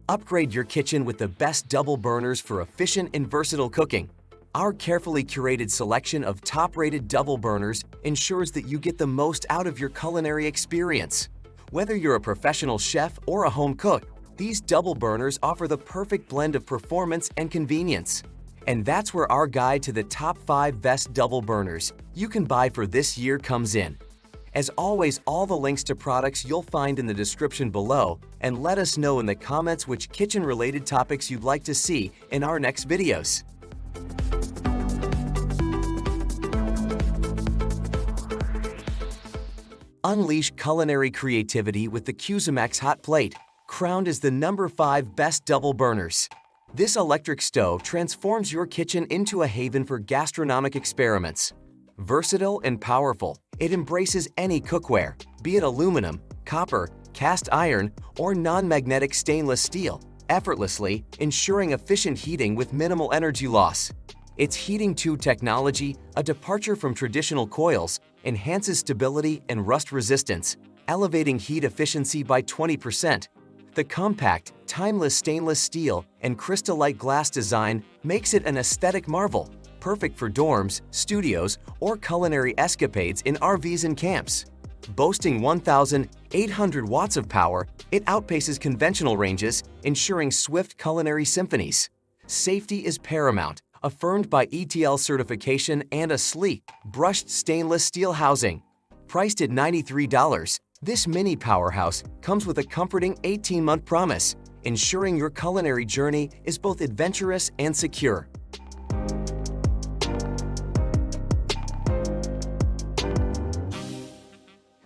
Upgrade your kitchen with the best double burners for efficient and versatile cooking. Our carefully curated selection of top-rated double burners ensures that you get the most out of your culinary experience. Whether you're a professional chef or a home cook, these double burners offer the perfect blend of performance and convenience. And that's where our guide to the top 5 best double burners you can buy for this year comes in. As always, all the links to products you'll find in the description below, and let us know in the comments which kitchen-related topics you'd like to see in our next videos. Unleash culinary creativity with the Cusimax hot plate, crowned as the number 5 best double burners. This electric stove transforms your kitchen into a haven for gastronomic experiments. Versatile and powerful, it embraces any cookware, be it aluminum, copper, cast iron, or non-magnetic stainless steel, effortlessly ensuring efficient heating with minimal energy loss. Its Heating 2 technology, a departure from traditional coils, enhances stability and rust resistance, elevating heat efficiency by 20%. The compact, timeless stainless steel and crystal-like glass design makes it an aesthetic marvel, perfect for dorms, studios, or culinary escapades in RVs and camps. Boasting 1,800 watts of power, it outpaces conventional ranges, ensuring swift culinary symphonies. Safety is paramount, affirmed by ETL certification and a sleek, brushed stainless steel housing. Priced at $93, this mini powerhouse comes with a comforting 18-month promise, ensuring your culinary journey is both adventurous and secure.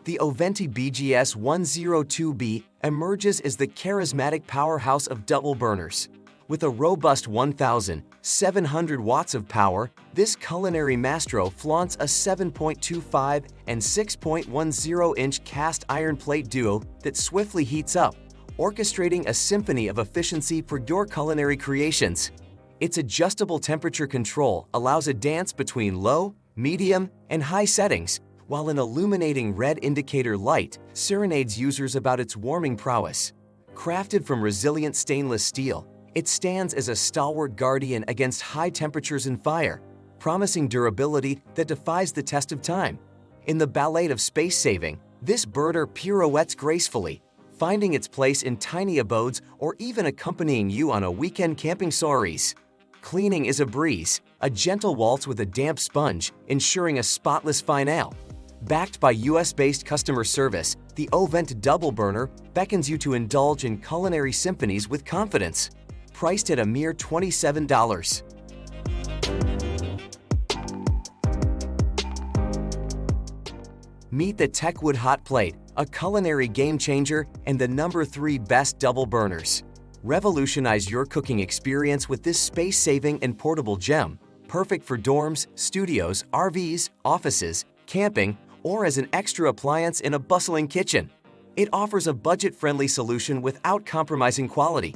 The Ovente BGS 102B emerges as the charismatic powerhouse of double burners. With a robust 1,700 watts of power, this culinary maestro flaunts a 7.25 and 6.10-inch cast iron plate duo that swiftly heats up, orchestrating a symphony of efficiency for your culinary creations. Its adjustable temperature control allows a dance between low, medium, and high settings, while an illuminating red indicator light serenades users about its warming prowess. Crafted from resilient stainless steel, it stands as a stalwart guardian against high temperatures and fire, promising durability that defies the test of time. In the ballet of space saving, this burner pirouettes gracefully, finding its place in tiny abodes or even accompanying you on a weekend camping soirees. Cleaning is a breeze, a gentle waltz with a damp sponge, ensuring a spotless finale. Backed by US-based customer service, the Ovente double burner beckons you to indulge in culinary symphonies with confidence. Priced at a mere $27. Meet the Techwood hot plate, a culinary game changer and the number 3 best double burners. Revolutionize your cooking experience with this space-saving and portable gem, perfect for dorms, studios, RVs, offices, camping, or as an extra appliance in a bustling kitchen. It offers a budget-friendly solution without compromising quality.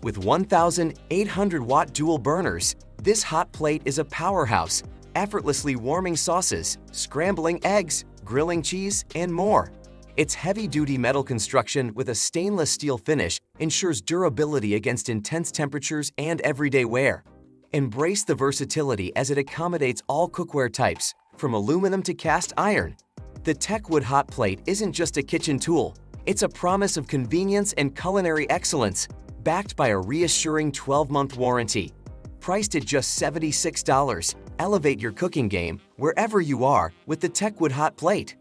With 1,800-watt dual burners, this hot plate is a powerhouse, effortlessly warming sauces, scrambling eggs, grilling cheese, and more. Its heavy-duty metal construction with a stainless steel finish ensures durability against intense temperatures and everyday wear. Embrace the versatility as it accommodates all cookware types, from aluminum to cast iron. The Techwood hot plate isn't just a kitchen tool, it's a promise of convenience and culinary excellence, backed by a reassuring 12-month warranty. Priced at just $76, elevate your cooking game wherever you are with the Techwood hot plate.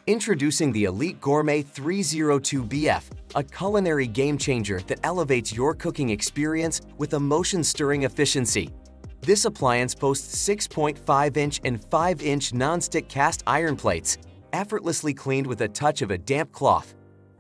Introducing the Elite Gourmet 302BF, a culinary game changer that elevates your cooking experience with emotion-stirring efficiency. This appliance boasts 6.5-inch and 5-inch non-stick cast iron plates, effortlessly cleaned with a touch of a damp cloth.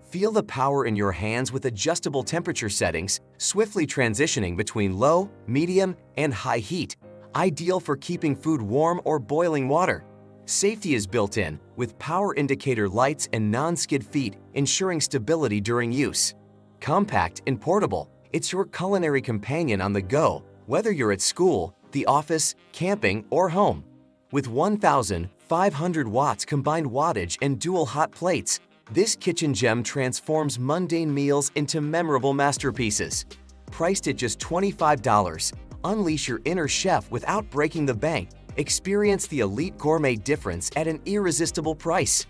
Feel the power in your hands with adjustable temperature settings, swiftly transitioning between low, medium, and high heat, ideal for keeping food warm or boiling water. Safety is built in, with power indicator lights and non-skid feet ensuring stability during use. Compact and portable, it's your culinary companion on the go, whether you're at school, the office, camping, or home. With 1,000 500 watts combined wattage and dual hot plates, this kitchen gem transforms mundane meals into memorable masterpieces. Priced at just $25, unleash your inner chef without breaking the bank. Experience the elite gourmet difference at an irresistible price.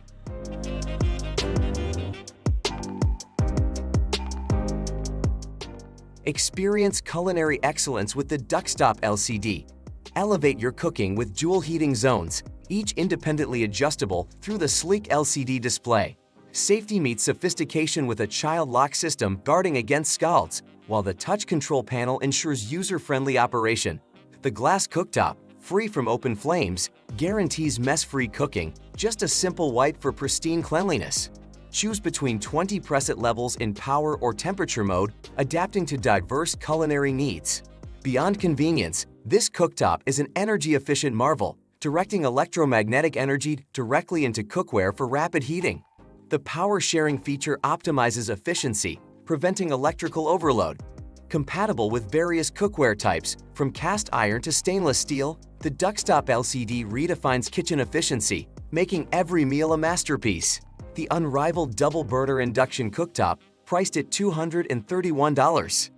Experience culinary excellence with the Duxtop LCD. Elevate your cooking with dual heating zones, each independently adjustable through the sleek LCD display. Safety meets sophistication with a child lock system guarding against scalds, while the touch control panel ensures user-friendly operation. The glass cooktop, free from open flames, guarantees mess-free cooking, just a simple wipe for pristine cleanliness. Choose between 20 preset levels in power or temperature mode, adapting to diverse culinary needs. Beyond convenience, this cooktop is an energy-efficient marvel, directing electromagnetic energy directly into cookware for rapid heating. The power-sharing feature optimizes efficiency, preventing electrical overload. Compatible with various cookware types, from cast iron to stainless steel, the Duxtop LCD redefines kitchen efficiency, making every meal a masterpiece. The unrivaled double burner induction cooktop, priced at $231.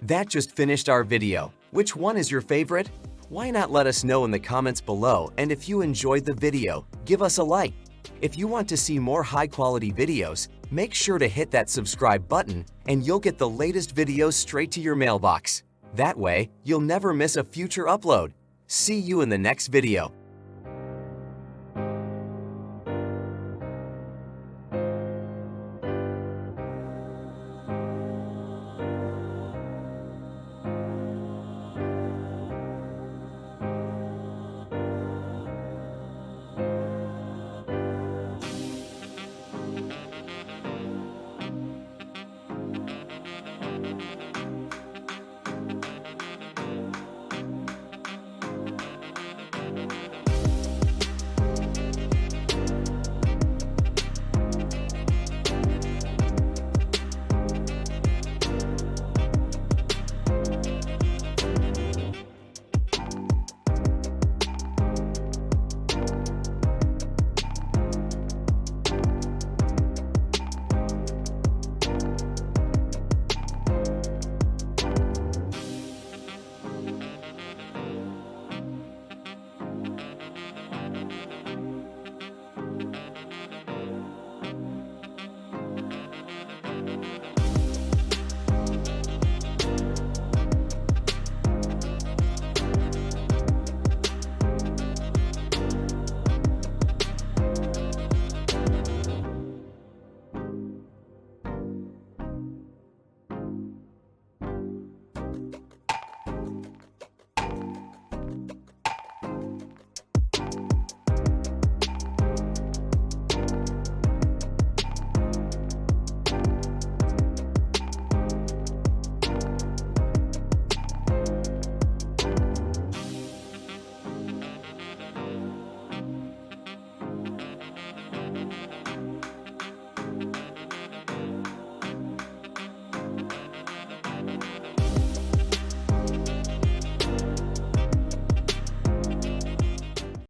That just finished our video. Which one is your favorite? Why not let us know in the comments below, and if you enjoyed the video, give us a like. If you want to see more high-quality videos, make sure to hit that subscribe button and you'll get the latest videos straight to your mailbox. That way, you'll never miss a future upload. See you in the next video.